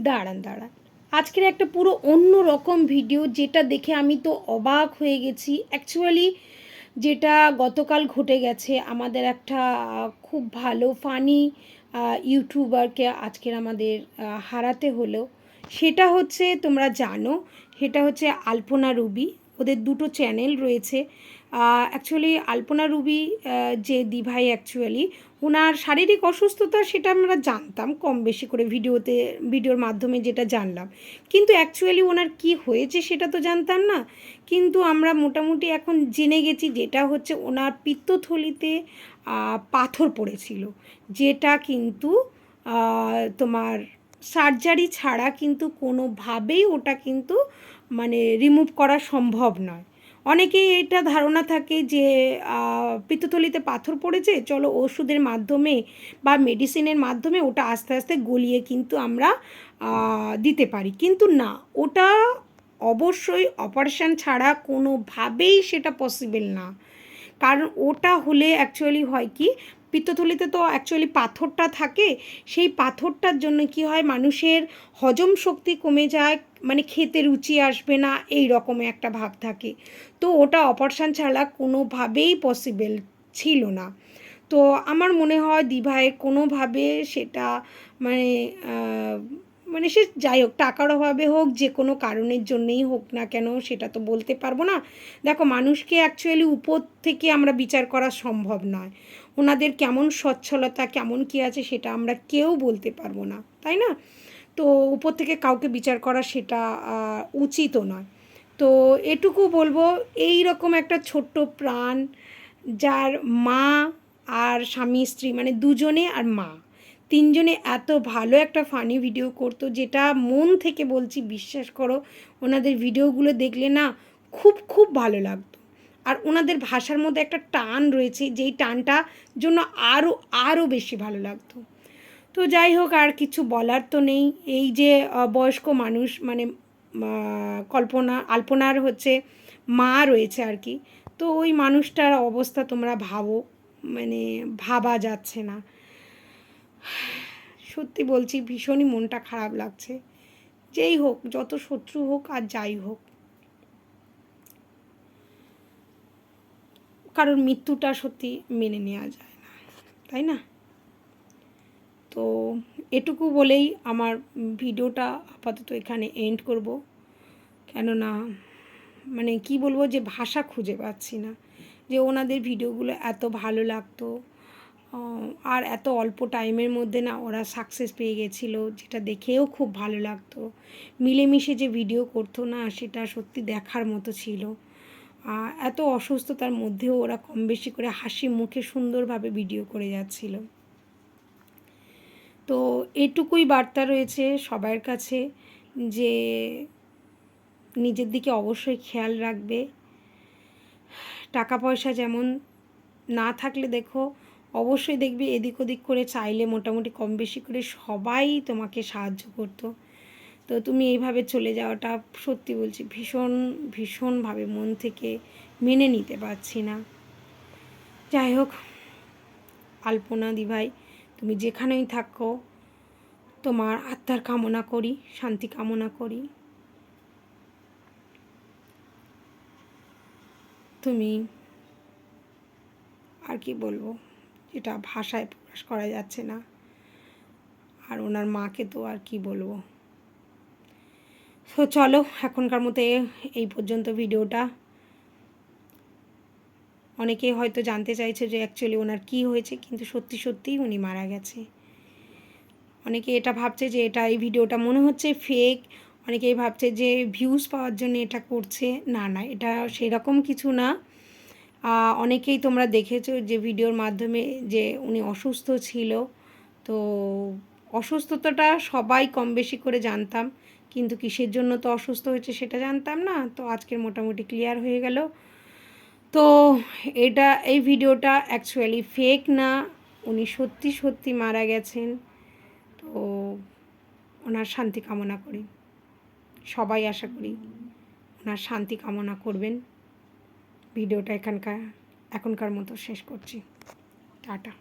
দাঁড়ান দাঁড়ান, আজকের একটা পুরো অন্য রকম ভিডিও, যেটা দেখে আমি তো অবাক হয়ে গেছি অ্যাকচুয়ালি। যেটা গতকাল ঘটে গেছে, আমাদের একটা খুব ভালো ফানি ইউটিউবারকে আজকের আমাদের হারাতে হলো। সেটা হচ্ছে, তোমরা জানো, সেটা হচ্ছে আলপনা রুবি। ওদের দুটো চ্যানেল রয়েছে। অ্যাকচুয়ালি আলপনা রুবি যে দিভাই, অ্যাকচুয়ালি ওনার শারীরিক অসুস্থতা সেটা আমরা জানতাম কম বেশি করে, ভিডিওর মাধ্যমে যেটা জানলাম, কিন্তু অ্যাকচুয়ালি ওনার কি হয়েছে সেটা তো জানতাম না। কিন্তু আমরা মোটামুটি এখন জেনে গেছি, যেটা হচ্ছে ওনার পিত্তথলিতে পাথর পড়েছিল, যেটা কিন্তু তোমার সার্জারি ছাড়া কিন্তু কোনোভাবেই ওটা কিন্তু মানে রিমুভ করা সম্ভব নয়। অনেকেই এটা ধারণা থাকে যে পিত্তথলিতে পাথর পড়েছে, চলো ওষুধের মাধ্যমে বা মেডিসিনের মাধ্যমে ওটা আস্তে আস্তে গলিয়ে কিন্তু আমরা দিতে পারি, কিন্তু না, ওটা অবশ্যই অপারেশন ছাড়া কোনোভাবেই সেটা পসিবল না। কারণ ওটা হলে অ্যাকচুয়ালি হয় কি, পিত্তথলিতে তো অ্যাকচুয়ালি পাথরটা থাকে, সেই পাথরটার জন্য কি হয়, মানুষের হজম শক্তি কমে যায়, মানে খেতে রুচি আসবে না, এই রকমের একটা ভাব থাকে। তো ওটা অপারেশন ছাড়া কোনোভাবেই পসিবল ছিল না। তো আমার মনে হয় দিভাইয়ের কোনোভাবে সেটা মানে মানে সে যাই হোক, টাকার অভাবে হোক, যে কোনো কারণের জন্যেই হোক না কেন, সেটা তো বলতে পারবো না। দেখো, মানুষকে অ্যাকচুয়ালি উপর থেকে আমরা বিচার করা সম্ভব নয়। ওনাদের কেমন সচ্ছলতা, কেমন কী আছে, সেটা আমরা কেউ বলতে পারবো না, তাই না? তো উপর থেকে কাউকে বিচার করা সেটা উচিতও নয়। তো এটুকু বলবো, এই রকম একটা ছোট্ট প্রাণ, যার মা আর স্বামী স্ত্রী মানে দুজনে আর মা তিনজনে এত ভালো একটা ফানি ভিডিও করতো, যেটা মন থেকে বলছি, বিশ্বাস করো, ওনাদের ভিডিওগুলো দেখলে না খুব খুব ভালো লাগতো। আর ওনাদের ভাষার মধ্যে একটা টান রয়েছে, যেই টানটা জন্য আরও আরও বেশি ভালো লাগতো। তো যাই হোক, আর কিছু বলার তো নেই। এই যে বয়স্ক মানুষ মানে আলপনার হচ্ছে মা রয়েছে আর কি, তো ওই মানুষটার অবস্থা তোমরা ভাবো, মানে ভাবা যাচ্ছে না। সত্যি বলছি, ভীষণই মনটা খারাপ লাগছে। যেই হোক, যত শত্রু হোক আর যাই হোক, কারণ মৃত্যুটা সত্যি মেনে নেওয়া যায় না, তাই না? তো এটুকু বলেই আমার ভিডিওটা আপাতত এখানে এন্ড করব। কেননা মানে কি বলবো, যে ভাষা খুঁজে পাচ্ছি না, যে ওনাদের ভিডিওগুলো এত ভালো লাগতো, আর এত অল্প টাইমের মধ্যে না ওরা সাকসেস পেয়ে গেছিলো, যেটা দেখেও খুব ভালো লাগতো। মিলেমিশে যে ভিডিও করতো না, সেটা সত্যি দেখার মতো ছিল। এত অসুস্থতার মধ্যেও ওরা কম বেশি করে হাসি মুখে সুন্দরভাবে ভিডিও করে যাচ্ছিল। তো এটুকুই বার্তা রয়েছে সবার কাছে, যে নিজের দিকে অবশ্যই খেয়াল রাখবে। টাকা পয়সা যেমন না থাকলে দেখো, অবশ্যই দেখবে এদিক ওদিক করে চাইলে মোটামুটি কম বেশি করে সবাই তোমাকে সাহায্য করতো। তো তুমি এইভাবে চলে যাওয়াটা সত্যি বলছি ভীষণ ভীষণভাবে মন থেকে মেনে নিতে পারছি না। যাই হোক, আলপনা দিভাই, তুমি যেখানেই থাকো, তোমার আত্মার কামনা করি, শান্তি কামনা করি। তুমি আর কি বলবো, যেটা ভাষায় প্রকাশ করা যাচ্ছে না। আর ওনার মাকে তো আর কি বলবো। তো চলো, এখনকার মতো এই পর্যন্ত ভিডিওটা। অনেকেই হয়তো জানতে চাইছে যে অ্যাকচুয়ালি ওনার কী হয়েছে, কিন্তু সত্যি সত্যিই উনি মারা গেছে। অনেকে এটা ভাবছে যে এই ভিডিওটা মনে হচ্ছে ফেক, অনেকেই ভাবছে যে ভিউজ পাওয়ার জন্য এটা করছে। না না, এটা সেরকম কিছু না। অনেকেই তোমরা দেখেছো যে ভিডিওর মাধ্যমে যে উনি অসুস্থ ছিল। তো অসুস্থতাটা সবাই কম বেশি করে জানতাম, কিন্তু কিসের জন্য তো অসুস্থ হয়েছে সেটা জানতাম না। তো আজকের মোটামুটি ক্লিয়ার হয়ে গেল। তো এই ভিডিওটা অ্যাকচুয়ালি ফেক না, উনি সত্যি সত্যি মারা গেছেন। তো ওনার শান্তি কামনা করি, সবাই আশা করি ওনার শান্তি কামনা করবেন। ভিডিওটা এখনকার মতো শেষ করছি। টাটা।